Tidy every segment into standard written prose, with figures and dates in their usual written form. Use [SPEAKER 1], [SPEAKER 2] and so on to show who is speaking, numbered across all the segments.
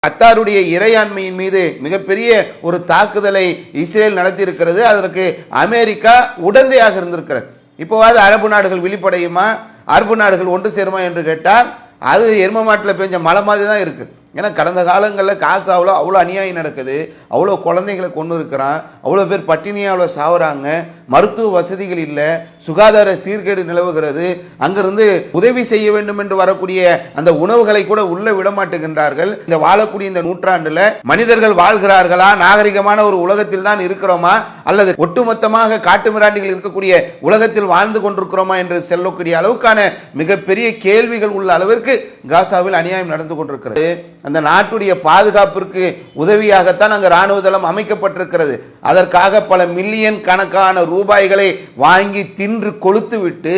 [SPEAKER 1] கத்தாருடைய இறையாண்மையின் மீது மிகப்பெரிய ஒரு தாக்குதலை இஸ்ரேல் நடத்தி இருக்கிறது. அதற்கு அமெரிக்கா உடந்தையாக இருந்திருக்கிறது. இப்போவாது அரபு நாடுகள் விழிப்படையுமா, அரபு நாடுகள் ஒன்று சேருமா என்று கேட்டால் அது எரும மாட்டில் பெஞ்ச மழை மாதிரி தான் இருக்குது. ஏன்னா கடந்த காலங்களில் காசாவில் அவ்வளோ அநியாயம் நடக்குது, அவ்வளோ குழந்தைங்களை கொண்டு இருக்கிறான், அவ்வளோ பேர் பட்டினியாக அவ்வளோ சாவுறாங்க, மருத்துவ வசதிகள் இல்லை, சுகாதார சீர்கேடு நிலவுகிறது. அங்கிருந்து உதவி செய்ய வேண்டும் என்று வரக்கூடிய அந்த உணவுகளை கூட உள்ள விடமாட்டுகின்றார்கள். இந்த வாழக்கூடிய இந்த நூற்றாண்டில் மனிதர்கள் வாழ்கிறார்களா, நாகரிகமான ஒரு உலகத்தில் தான் இருக்கிறோமா, அல்லது ஒட்டுமொத்தமாக காட்டு மிராண்டிகள் இருக்கக்கூடிய உலகத்தில் வாழ்ந்து கொண்டிருக்கிறோமா என்று சொல்லக்கூடிய அளவுக்கான மிகப்பெரிய கேள்விகள் உள்ள அளவிற்கு காசாவில் அநியாயம் நடந்து கொண்டிருக்கிறது. அந்த நாட்டுடைய பாதுகாப்பிற்கு உதவியாகத்தான் அங்கு ராணுவ தளம் அமைக்கப்பட்டிருக்கிறது. அதற்காக பல மில்லியன் கணக்கான ரூபாய்களை வாங்கி தின்று கொளுத்து விட்டு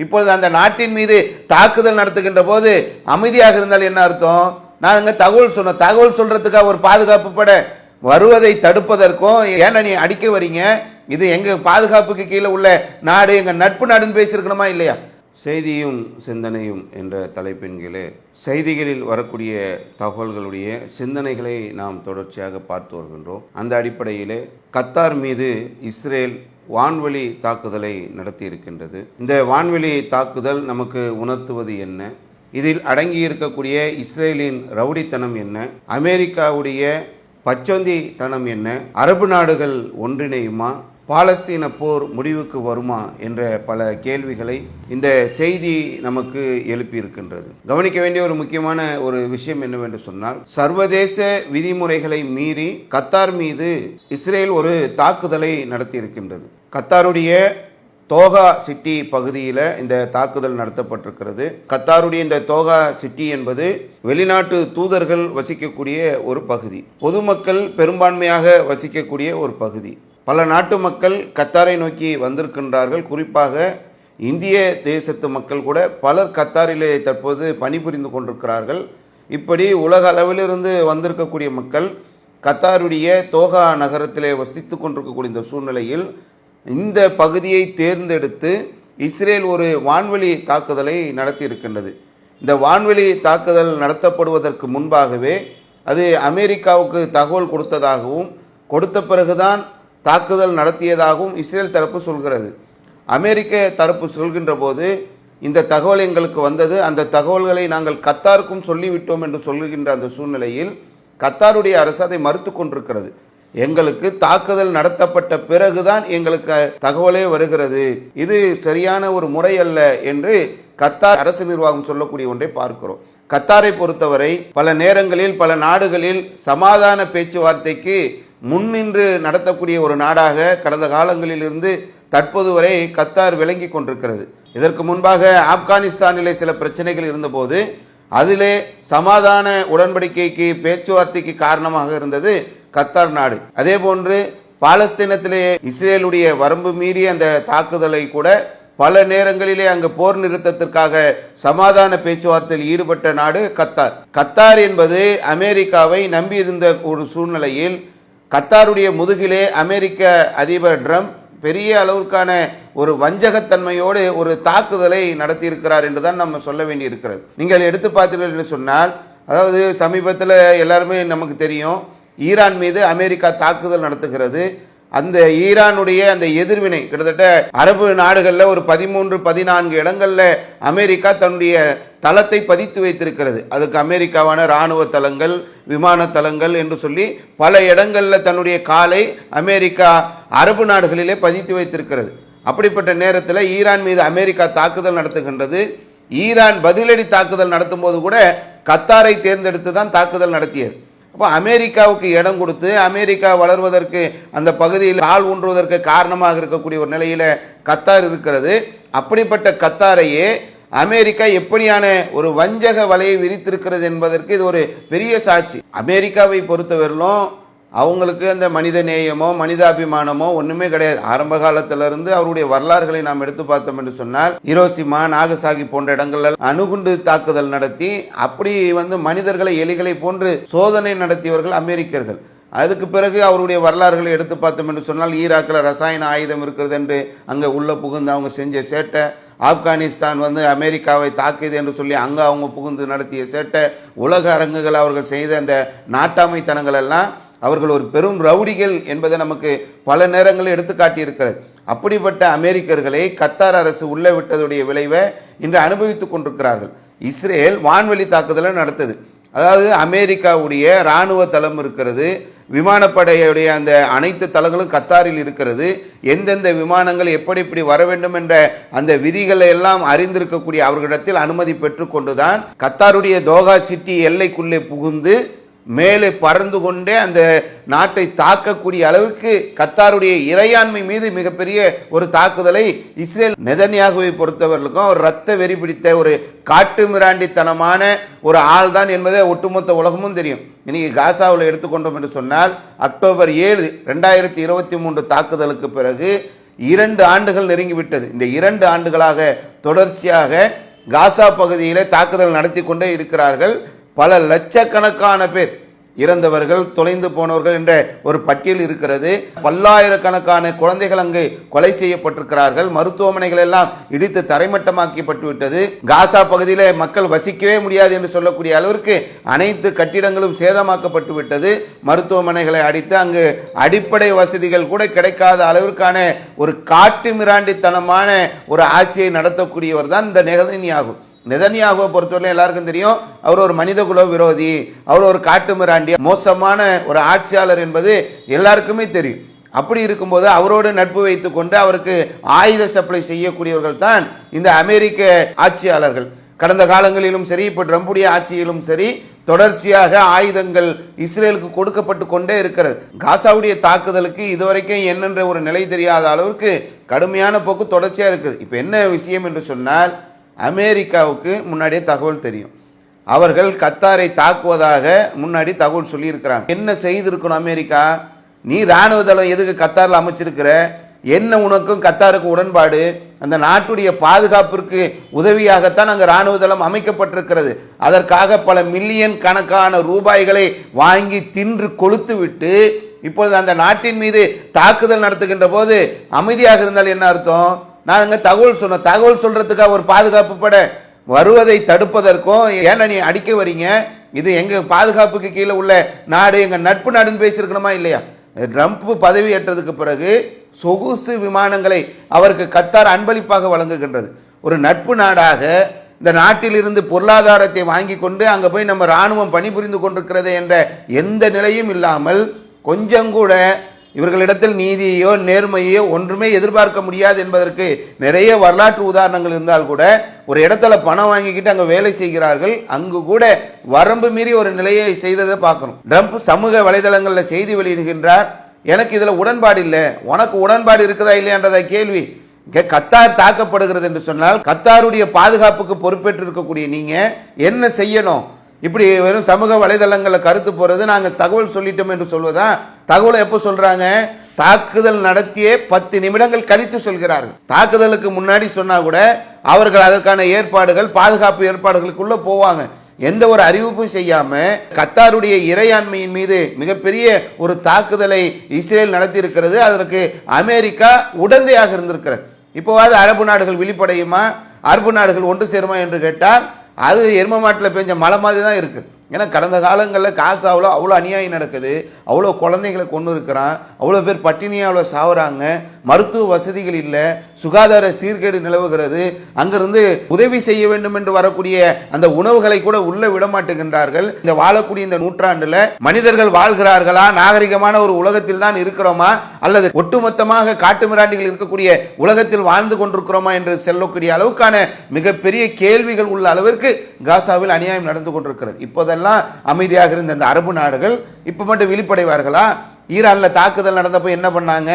[SPEAKER 1] இப்பொழுது அந்த நாட்டின் மீது தாக்குதல் நடத்துகின்ற போது அமைதியாக இருந்தால் என்ன அர்த்தம்? நாங்க தகவல் சொல்றதுக்காக ஒரு பாதுகாப்பு பட வருவதை தடுப்பதற்கும் ஏன்னா நீ அடிக்க வரீங்க, இது எங்க பாதுகாப்புக்கு கீழே உள்ள நாடு, எங்க நட்பு நாடுன்னு பேசியிருக்கணுமா இல்லையா? செய்தியும் சிந்தனையும் என்ற தலைப்பின் கீழே செய்திகளில் வரக்கூடிய தகவல்களுடைய சிந்தனைகளை நாம் தொடர்ச்சியாக பார்த்து வருகின்றோம். அந்த அடிப்படையிலே கத்தார் மீது இஸ்ரேல் வான்வெளி தாக்குதலை நடத்தி இருக்கின்றது. இந்த வான்வெளி தாக்குதல் நமக்கு உணர்த்துவது என்ன? இதில் அடங்கி இருக்கக்கூடிய இஸ்ரேலின் ரவுடித்தனம் என்ன? அமெரிக்காவுடைய பச்சொந்தித்தனம் என்ன? அரபு நாடுகள் ஒன்றிணையுமா? பாலஸ்தீன போர் முடிவுக்கு வருமா என்ற பல கேள்விகளை இந்த செய்தி நமக்கு எழுப்பியிருக்கின்றது. கவனிக்க வேண்டிய ஒரு முக்கியமான ஒரு விஷயம் என்னவென்று சொன்னால், சர்வதேச விதிமுறைகளை மீறி கத்தார் மீது இஸ்ரேல் ஒரு தாக்குதலை நடத்தி இருக்கின்றது. கத்தாருடைய தோகா சிட்டி பகுதியில் இந்த தாக்குதல் நடத்தப்பட்டிருக்கிறது. கத்தாருடைய இந்த தோகா சிட்டி என்பது வெளிநாட்டு தூதர்கள் வசிக்கக்கூடிய ஒரு பகுதி, பொதுமக்கள் பெரும்பான்மையாக வசிக்கக்கூடிய ஒரு பகுதி. பல நாட்டு மக்கள் கத்தாரை நோக்கி வந்திருக்கின்றார்கள். குறிப்பாக இந்திய தேசத்து மக்கள் கூட பலர் கத்தாரிலே தற்போது பணிபுரிந்து கொண்டிருக்கிறார்கள். இப்படி உலக அளவிலிருந்து வந்திருக்கக்கூடிய மக்கள் கத்தாருடைய தோகா நகரத்திலே வசித்து கொண்டிருக்கக்கூடிய இந்த சூழ்நிலையில் இந்த பகுதியை தேர்ந்தெடுத்து இஸ்ரேல் ஒரு வான்வெளி தாக்குதலை நடத்தி இருக்கின்றது. இந்த வான்வெளி தாக்குதல் நடத்தப்படுவதற்கு முன்பாகவே அது அமெரிக்காவுக்கு தகவல் கொடுத்ததாகவும், கொடுத்த பிறகுதான் தாக்குதல் நடத்தியதாகவும் இஸ்ரேல் தரப்பு சொல்கிறது. அமெரிக்க தரப்பு சொல்கின்ற போது இந்த தகவல் எங்களுக்கு வந்தது, அந்த தகவல்களை நாங்கள் கத்தாருக்கும் சொல்லிவிட்டோம் என்று சொல்லுகின்ற அந்த சூழ்நிலையில் கத்தாருடைய அரசு அதை மறுத்து கொண்டிருக்கிறது. எங்களுக்கு தாக்குதல் நடத்தப்பட்ட பிறகுதான் எங்களுக்கு தகவலே வருகிறது, இது சரியான ஒரு முறை அல்ல என்று கத்தார் அரசு நிர்வாகம் சொல்லக்கூடிய ஒன்றை பார்க்கிறோம். கத்தாரை பொறுத்தவரை பல நேரங்களில் பல நாடுகளில் சமாதான பேச்சுவார்த்தைக்கு முன்னின்று நடத்தக்கூடிய ஒரு நாடாக கடந்த காலங்களில் இருந்து தற்போது வரை கத்தார் விளங்கி கொண்டிருக்கிறது. இதற்கு முன்பாக ஆப்கானிஸ்தானிலே சில பிரச்சனைகள் இருந்தபோது அதிலே சமாதான உடன்படிக்கைக்கு பேச்சுவார்த்தைக்கு காரணமாக இருந்தது கத்தார் நாடு. அதே போன்று பாலஸ்தீனத்திலே இஸ்ரேலுடைய வரம்பு மீறிய அந்த தாக்குதலை கூட பல நேரங்களிலே அங்கு போர் நிறுத்தத்திற்காக சமாதான பேச்சுவார்த்தையில் ஈடுபட்ட நாடு கத்தார். கத்தார் என்பது அமெரிக்காவை நம்பியிருந்த ஒரு சூழ்நிலையில் கத்தாருடைய முதுகிலே அமெரிக்க அதிபர் ட்ரம்ப் பெரிய அளவிற்கான ஒரு வஞ்சகத்தன்மையோடு ஒரு தாக்குதலை நடத்தியிருக்கிறார் என்றுதான் நம்ம சொல்ல வேண்டி இருக்கிறது. நீங்கள் எடுத்து பார்த்தீர்கள் என்று சொன்னால், அதாவது சமீபத்தில் எல்லாருமே நமக்கு தெரியும், ஈரான் மீது அமெரிக்கா தாக்குதல் நடத்துகிறது. அந்த ஈரானுடைய அந்த எதிர்வினை கிட்டத்தட்ட அரபு நாடுகளில் ஒரு 13-14 இடங்களில் அமெரிக்கா தன்னுடைய தளத்தை பதித்து வைத்திருக்கிறது. அதுக்கு அமெரிக்காவான இராணுவ தளங்கள், விமான தளங்கள் என்று சொல்லி பல இடங்களில் தன்னுடைய காலை அமெரிக்கா அரபு நாடுகளிலே பதித்து வைத்திருக்கிறது. அப்படிப்பட்ட நேரத்தில் ஈரான் மீது அமெரிக்கா தாக்குதல் நடத்துகின்றது. ஈரான் பதிலடி தாக்குதல் நடத்தும் போது கூட கத்தாரை தேர்ந்தெடுத்து தான் தாக்குதல் நடத்தியது. அப்போ அமெரிக்காவுக்கு இடம் கொடுத்து அமெரிக்கா வளர்வதற்கு அந்த பகுதியில் கால் ஊன்றுவதற்கு காரணமாக இருக்கக்கூடிய ஒரு நிலையில் கத்தார் இருக்கிறது. அப்படிப்பட்ட கத்தாரையே அமெரிக்கா எப்படியான ஒரு வஞ்சக வலையை விரித்திருக்கிறது என்பதற்கு இது ஒரு பெரிய சாட்சி. அமெரிக்காவை பொறுத்தவரையிலும் அவங்களுக்கு அந்த மனித நேயமோ மனிதாபிமானமோ ஒன்றுமே கிடையாது. ஆரம்ப காலத்திலிருந்து அவருடைய வரலாறுகளை நாம் எடுத்து பார்த்தோம் என்று சொன்னால், ஹிரோஷிமா, நாகசாகி போன்ற இடங்களில் அணுகுண்டு தாக்குதல் நடத்தி அப்படி மனிதர்களை எலிகளை போன்று சோதனை நடத்தியவர்கள் அமெரிக்கர்கள். அதுக்கு பிறகு அவருடைய வரலாறுகளை எடுத்து பார்த்தோம் என்று சொன்னால், ஈராக்கில் ரசாயன ஆயுதம் இருக்கிறது என்று அங்கே உள்ள புகுந்து அவங்க செஞ்ச சேட்டை, ஆப்கானிஸ்தான் வந்து அமெரிக்காவை தாக்கியது என்று சொல்லி அங்கே அவங்க புகுந்து நடத்திய சேட்டை, உலக அரங்குகள் அவர்கள் செய்த அந்த நாட்டாமைத்தனங்கள் எல்லாம் அவர்கள் ஒரு பெரும் ரவுடிகள் என்பதை நமக்கு பல நேரங்களில் எடுத்துக்காட்டியிருக்கிறது. அப்படிப்பட்ட அமெரிக்கர்களை கத்தார் அரசு உள்ள விட்டதுடைய விளைவை இன்று அனுபவித்துக் கொண்டிருக்கிறார்கள். இஸ்ரேல் வான்வெளி தாக்குதலை நடத்துது. அதாவது அமெரிக்காவுடைய இராணுவ தளம் இருக்கிறது, விமானப்படையுடைய அந்த அனைத்து தளங்களும் கத்தாரில் இருக்கிறது. எந்தெந்த விமானங்கள் எப்படி எப்படி வர வேண்டும் என்ற அந்த விதிகளை எல்லாம் அறிந்திருக்கக்கூடிய அவர்களிடத்தில் அனுமதி பெற்றுக்கொண்டுதான் கத்தாருடைய தோஹா சிட்டி எல்லைக்குள்ளே புகுந்து மேலே பறந்து கொண்டே அந்த நாட்டை தாக்கக்கூடிய அளவுக்கு கத்தாருடைய இறையாண்மை மீது மிகப்பெரிய ஒரு தாக்குதலை இஸ்ரேல் நெதன்யாகுவை பொறுத்தவர்களுக்கும் ஒரு இரத்த வெறி பிடித்த ஒரு காட்டு மிராண்டித்தனமான ஒரு ஆள் தான் என்பதை ஒட்டுமொத்த உலகமும் தெரியும். இன்னைக்கு காசாவில் எடுத்துக்கொண்டோம் என்று சொன்னால் அக்டோபர் 7, 2023 தாக்குதலுக்கு பிறகு 2 ஆண்டுகள் நெருங்கிவிட்டது. இந்த 2 ஆண்டுகளாக தொடர்ச்சியாக காசா பகுதியிலே தாக்குதல் நடத்தி கொண்டே இருக்கிறார்கள். பல லட்சக்கணக்கான பேர் இறந்தவர்கள், தொலைந்து போனவர்கள் என்ற ஒரு பட்டியல் இருக்கிறது. பல்லாயிரக்கணக்கான குழந்தைகள் அங்கு கொலை செய்யப்பட்டிருக்கிறார்கள். மருத்துவமனைகள் எல்லாம் இடித்து தரைமட்டமாக்கப்பட்டு விட்டது. காசா பகுதியிலே மக்கள் வசிக்கவே முடியாது என்று சொல்லக்கூடிய அளவிற்கு அனைத்து கட்டிடங்களும் சேதமாக்கப்பட்டு விட்டது. மருத்துவமனைகளை அடித்து அங்கு அடிப்படை வசதிகள் கூட கிடைக்காத அளவிற்கான ஒரு காட்டு மிராண்டித்தனமான ஒரு ஆட்சியை நடத்தக்கூடியவர் தான் இந்த நெதன்யாகு. நெதன்யாகுவை பொறுத்தவரை எல்லாருக்கும் தெரியும், அவர் ஒரு மனிதகுல விரோதி, அவர் ஒரு காட்டு மிராண்டி, மோசமான ஒரு ஆட்சியாளர் என்பது எல்லாருக்குமே தெரியும். அப்படி இருக்கும்போது அவரோடு நட்பு வைத்துக் கொண்டு அவருக்கு ஆயுத சப்ளை செய்யக்கூடியவர்கள் தான் இந்த அமெரிக்க ஆட்சியாளர்கள். கடந்த காலங்களிலும் சரி, இப்போ ட்ரம்புடைய ஆட்சியிலும் சரி, தொடர்ச்சியாக ஆயுதங்கள் இஸ்ரேலுக்கு கொடுக்கப்பட்டு கொண்டே இருக்கிறது. காசாவுடைய தாக்குதலுக்கு இதுவரைக்கும் என்னென்ற ஒரு நிலை தெரியாத அளவுக்கு கடுமையான போக்கு தொடர்ச்சியாக இருக்குது. இப்போ என்ன விஷயம் என்று சொன்னால், அமெரிக்காவுக்கு முன்னாடியே தகவல் தெரியும். அவர்கள் கத்தாரை தாக்குவதாக முன்னாடி தகவல் சொல்லியிருக்கிறாங்க. என்ன செய்திருக்கணும் அமெரிக்கா? நீ இராணுவ தளம் எதுக்கு கத்தாரில் அமைச்சிருக்கிற? என்ன உனக்கும் கத்தாருக்கு உடன்பாடு? அந்த நாட்டுடைய பாதுகாப்பிற்கு உதவியாகத்தான் அங்கே இராணுவ தளம் அமைக்கப்பட்டிருக்கிறது. அதற்காக பல மில்லியன் கணக்கான ரூபாய்களை வாங்கி தின்று கொளுத்து விட்டு இப்பொழுது அந்த நாட்டின் மீது தாக்குதல் நடத்துகின்ற போது அமைதியாக இருந்தால் என்ன அர்த்தம்? நாங்கள் தகவல் சொல்றதுக்காக ஒரு பாதுகாப்பு பட வருவதை தடுப்பதற்கும் ஏன்னா நீ அடிக்க வரீங்க, இது எங்க பாதுகாப்புக்கு கீழே உள்ள நாடு, எங்க நட்பு நாடுன்னு பேசியிருக்கணுமா இல்லையா? ட்ரம்ப் பதவி ஏற்றதுக்கு பிறகு சொகுசு விமானங்களை அவருக்கு கத்தார் அன்பளிப்பாக வழங்குகின்றது. ஒரு நட்பு நாடாக இந்த நாட்டிலிருந்து பொருளாதாரத்தை வாங்கி கொண்டு அங்கே போய் நம்ம இராணுவம் பணிபுரிந்து கொண்டிருக்கிறது என்ற எந்த நிலையும் இல்லாமல் கொஞ்சம் கூட இவர்களிடத்தில் நீதியோ நேர்மையோ ஒன்றுமே எதிர்பார்க்க முடியாது என்பதற்கு நிறைய வரலாற்று உதாரணங்கள் இருந்தால் கூட ஒரு இடத்துல பணம் வாங்கிக்கிட்டு அங்கே வேலை செய்கிறார்கள். அங்கு கூட வரம்பு மீறி ஒரு நிலையை செய்ததை பார்க்கணும். ட்ரம்ப் சமூக வலைதளங்களில் செய்தி வெளியிடுகின்றார், எனக்கு இதில் உடன்பாடு இல்லை. உனக்கு உடன்பாடு இருக்குதா இல்லையான்றத கேள்வி. கத்தார் தாக்கப்படுகிறது என்று சொன்னால் கத்தாருடைய பாதுகாப்புக்கு பொறுப்பேற்று இருக்கக்கூடிய நீங்க என்ன செய்யணும்? இப்படி வெறும் சமூக வலைதளங்களில் கருத்து போறது, நாங்கள் தகவல் சொல்லிட்டோம் என்று சொல்வதா? தகவலை எப்போ சொல்றாங்க? தாக்குதல் நடத்திய 10 நிமிடங்கள் கழித்து சொல்கிறார்கள். தாக்குதலுக்கு முன்னாடி சொன்னா கூட அவர்கள் அதற்கான ஏற்பாடுகள், பாதுகாப்பு ஏற்பாடுகளுக்குள்ள போவாங்க. எந்த ஒரு அறிவிப்பும் செய்யாம கத்தாருடைய இறையாண்மையின் மீது மிகப்பெரிய ஒரு தாக்குதலை இஸ்ரேல் நடத்தி இருக்கிறது. அதற்கு அமெரிக்கா உடந்தையாக இருந்திருக்கிறது. இப்போவாது அரபு நாடுகள் விழிப்படையுமா, அரபு நாடுகள் ஒன்று சேருமா என்று கேட்டால் அது எரும மாட்டில் பெஞ்ச மழை மாதிரி தான் இருக்குது. ஏன்னா கடந்த காலங்களில் காசாவில் அவ்வளோ அநியாயம் நடக்குது, அவ்வளோ குழந்தைகளை கொண்டு இருக்கிறான், அவ்வளோ பேர் பட்டினியாவில் சாவுறாங்க, மருத்துவ வசதிகள் இல்லை, சுகாதார சீர்கேடு நிலவுகிறது. அங்கிருந்து உதவி செய்ய வேண்டும் என்று வரக்கூடிய அந்த உணவுகளை கூட உள்ள விடமாட்டுகின்றார்கள். இந்த வாழக்கூடிய இந்த நூற்றாண்டில் மனிதர்கள் வாழ்கிறார்களா, நாகரிகமான ஒரு உலகத்தில் தான் இருக்கிறோமா, அல்லது ஒட்டுமொத்தமாக காட்டு மிராண்டிகள் இருக்கக்கூடிய உலகத்தில் வாழ்ந்து கொண்டிருக்கிறோமா என்று சொல்லக்கூடிய அளவுக்கான மிகப்பெரிய கேள்விகள் உள்ள அளவிற்கு காசாவில் அநியாயம் நடந்து கொண்டிருக்கிறது. இப்போதெல்லாம் அமைதியாக இருந்த அந்த அரபு நாடுகள் இப்ப மட்டும் விழிப்படைவார்களா? ஈரான்ல தாக்குதல் நடந்தப்போ என்ன பண்ணாங்க?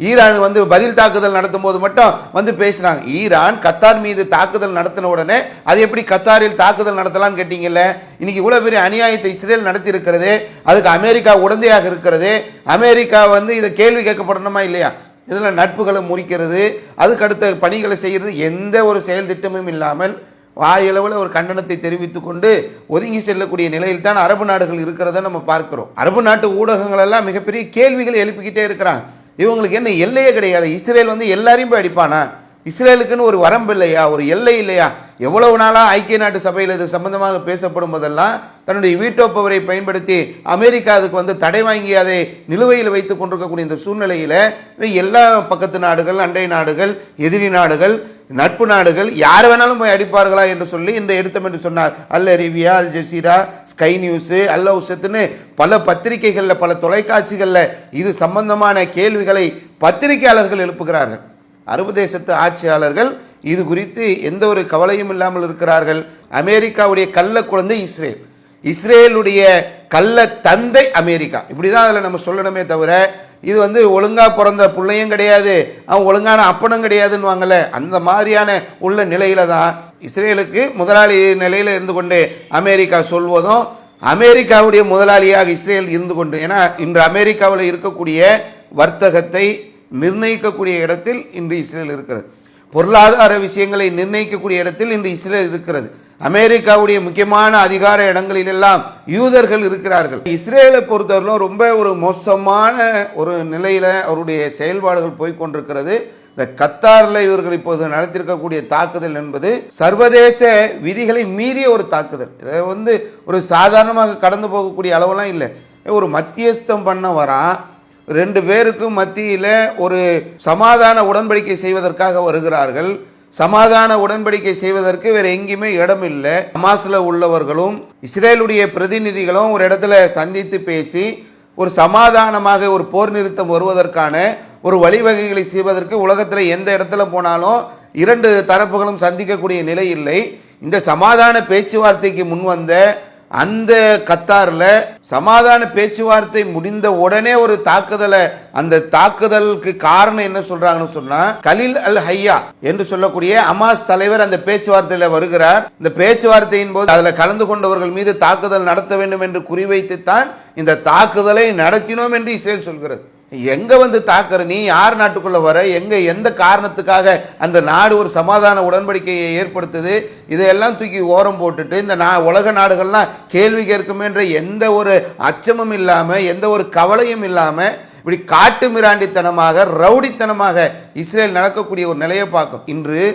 [SPEAKER 1] ஈரான் வந்து பதில் தாக்குதல் நடத்தும் போது மட்டும் வந்து பேசினாங்க. ஈரான் கத்தார் மீது தாக்குதல் நடத்தின உடனே அது எப்படி கத்தாரில் தாக்குதல் நடத்தலாம்னு கேட்டீங்கல்ல. இன்னைக்கு இவ்வளவு பெரிய அநியாயத்தை இஸ்ரேல் நடத்தி இருக்கிறது, அதுக்கு அமெரிக்கா உடந்தையாக இருக்கிறது. அமெரிக்கா வந்து இதை கேள்வி கேட்கப்படணுமா இல்லையா? இதில் நட்புகளை முறிக்கிறது, அதுக்கு அடுத்த பணிகளை செய்கிறது, எந்த ஒரு செயல் திட்டமும் இல்லாமல் வாயளவில் ஒரு கண்டனத்தை தெரிவித்துக் கொண்டு ஒதுங்கி செல்லக்கூடிய நிலையில் தான் அரபு நாடுகள் இருக்கிறத நம்ம பார்க்கிறோம். அரபு நாட்டு ஊடகங்கள் எல்லாம் மிகப்பெரிய கேள்விகளை எழுப்பிக்கிட்டே இருக்கிறாங்க. இவங்களுக்கு என்ன எல்லையே கிடையாது. இஸ்ரேல் வந்து எல்லாரையும் போய் அடிப்பானா? இஸ்ரேலுக்குன்னு ஒரு வரம்பு இல்லையா, ஒரு எல்லை இல்லையா? எவ்வளவு நாளாக ஐக்கிய நாட்டு சபையில் இது சம்பந்தமாக பேசப்படும் போதெல்லாம் தன்னுடைய வீட்டோ பவரை பயன்படுத்தி அமெரிக்கா அதுக்கு வந்து தடை வாங்கி அதை நிலுவையில் வைத்துக் கொண்டிருக்கக்கூடிய இந்த சூழ்நிலையில் எல்லா பக்கத்து நாடுகள், அண்டை நாடுகள், எதிரி நாடுகள், நட்பு நாடுகள் யார் வேணாலும் போய் அடிப்பார்களா என்று சொல்லி இந்த எடுத்தம் என்று சொன்னார். Al Arabiya, Al Jazeera, Sky news, Al அவுசத்துன்னு பல பத்திரிகைகளில், பல தொலைக்காட்சிகளில் இது சம்பந்தமான கேள்விகளை பத்திரிகையாளர்கள் எழுப்புகிறார்கள். அரபு தேசத்து ஆட்சியாளர்கள் இது குறித்து எந்த ஒரு கவலையும் இல்லாமல் இருக்கிறார்கள். அமெரிக்காவுடைய கள்ள குழந்தை இஸ்ரேல், இஸ்ரேலுடைய கள்ள தந்தை அமெரிக்கா, இப்படிதான் அதில் நம்ம சொல்லணுமே தவிர இது வந்து ஒழுங்கா பிறந்த பிள்ளையும் கிடையாது, அவன் ஒழுங்கான அப்பனும் கிடையாதுன்னு வாங்கல. அந்த மாதிரியான உள்ள நிலையில தான் இஸ்ரேலுக்கு முதலாளி நிலையில இருந்து கொண்டு அமெரிக்கா சொல்வதும், அமெரிக்காவுடைய முதலாளியாக இஸ்ரேல் இருந்து கொண்டு, ஏன்னா இன்று அமெரிக்காவில் இருக்கக்கூடிய வர்த்தகத்தை நிர்ணயிக்கக்கூடிய இடத்தில் இன்று இஸ்ரேல் இருக்கிறது. பொருளாதார விஷயங்களை நிர்ணயிக்கக்கூடிய இடத்தில் இன்று இஸ்ரேல் இருக்கிறது. அமெரிக்காவுடைய முக்கியமான அதிகார இடங்களில் எல்லாம் யூதர்கள் இருக்கிறார்கள். இஸ்ரேலை பொறுத்தவரையிலும் ரொம்ப ஒரு மோசமான ஒரு நிலையில அவருடைய செயல்பாடுகள் போய்கொண்டிருக்கிறது. இந்த கத்தாரில் இவர்கள் இப்போது நடத்திருக்கக்கூடிய தாக்குதல் என்பது சர்வதேச விதிகளை மீறிய ஒரு தாக்குதல். இதை வந்து ஒரு சாதாரணமாக கடந்து போகக்கூடிய அளவெல்லாம் இல்லை. ஒரு மத்தியஸ்தம் பண்ண வரான், ரெண்டு பேருக்கும் மத்தியில் ஒரு சமாதான உடன்படிக்கை செய்வதற்காக வருகிறார்கள். சமாதான உடன்படிக்கை செய்வதற்கு வேற எங்கேயுமே இடம் இல்லை. ஹமாஸ்ல உள்ளவர்களும் இஸ்ரேலுடைய பிரதிநிதிகளும் ஒரு இடத்துல சந்தித்து பேசி ஒரு சமாதானமாக ஒரு போர் நிறுத்தம் வருவதற்கான ஒரு வழிவகைகளை செய்வதற்கு உலகத்தில் எந்த இடத்துல போனாலும் இரண்டு தரப்புகளும் சந்திக்கக்கூடிய நிலை இல்லை. இந்த சமாதான பேச்சுவார்த்தைக்கு முன்வந்த அந்த கத்தாரில் சமாதான பேச்சுவார்த்தை முடிந்த உடனே ஒரு தாக்குதலை, அந்த தாக்குதலுக்கு காரணம் என்ன சொல்றாங்கன்னு சொன்னா, கலீல் அல் ஹையா என்று சொல்லக்கூடிய ஹமாஸ் தலைவர் அந்த பேச்சுவார்த்தையில வருகிறார். இந்த பேச்சுவார்த்தையின் போது அதுல கலந்து கொண்டவர்கள் மீது தாக்குதல் நடத்த வேண்டும் என்று குறிவைத்துத்தான் இந்த தாக்குதலை நடத்தினோம் என்று இஸ்ரேல் சொல்கிறது. எங்க வந்து தாக்குற, நீ யார் நாட்டுக்குள்ள வர, எங்க எந்த காரணத்துக்காக அந்த நாடு ஒரு சமாதான உடன்படிக்கையை ஏற்படுத்துது, இதையெல்லாம் தூக்கி ஓரம் போட்டுட்டு இந்த உலக நாடுகள்லாம் கேள்வி கேட்குமென்ற எந்த ஒரு அச்சமும் இல்லாம, எந்த ஒரு கவலையும் இல்லாம இப்படி காட்டு மிராண்டித்தனமாக, ரவுடித்தனமாக இஸ்ரேல் நடக்கக்கூடிய ஒரு நிலையை பார்க்கும். இன்று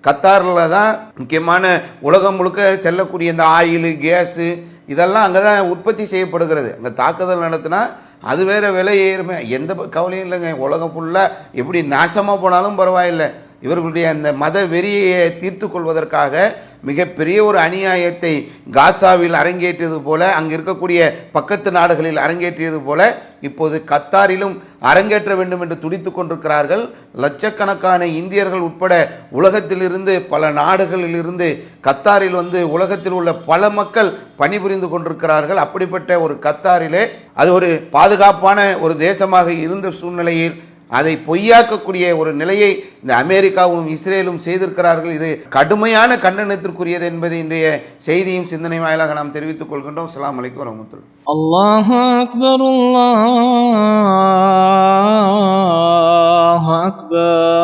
[SPEAKER 1] கத்தாரில் தான் முக்கியமான உலகம் முழுக்க செல்லக்கூடிய இந்த ஆயில், கேஸு இதெல்லாம் அங்கே தான் உற்பத்தி செய்யப்படுகிறது. அங்கே தாக்குதல் நடத்தினா அது வேற விலை ஏறுமே, எந்த கவலையும் இல்லைங்க. உலகம் ஃபுல்லாக எப்படி நாசமாக போனாலும் பரவாயில்லை, இவர்களுடைய அந்த மத வெறியை தீர்த்து கொள்வதற்காக மிகப்பெரிய ஒரு அநியாயத்தை காசாவில் அரங்கேற்றியது போல, அங்கே இருக்கக்கூடிய பக்கத்து நாடுகளில் அரங்கேற்றியது போல இப்போது கத்தாரிலும் அரங்கேற்ற வேண்டும் என்று துடித்து கொண்டிருக்கிறார்கள். லட்சக்கணக்கான இந்தியர்கள் உட்பட உலகத்திலிருந்து, பல நாடுகளிலிருந்து கத்தாரில் வந்து உலகத்தில் உள்ள பல மக்கள் பணிபுரிந்து கொண்டிருக்கிறார்கள். அப்படிப்பட்ட ஒரு கத்தாரிலே அது ஒரு பாதுகாப்பான ஒரு தேசமாக இருந்த சூழ்நிலையில் அதை பொய்யாக்கக்கூடிய ஒரு நிலையை இந்த அமெரிக்காவும் இஸ்ரேலும் செய்திருக்கிறார்கள். இது கடுமையான கண்டனத்திற்குரியது என்பது இன்றைய செய்தியும் சிந்தனை வாயிலாக நாம் தெரிவித்துக் கொள்கின்றோம். அஸ்ஸலாமு அலைக்கும் வரஹ்மத்துல்லாஹி.
[SPEAKER 2] அல்லாஹு அக்பர், அல்லாஹு அக்பர்.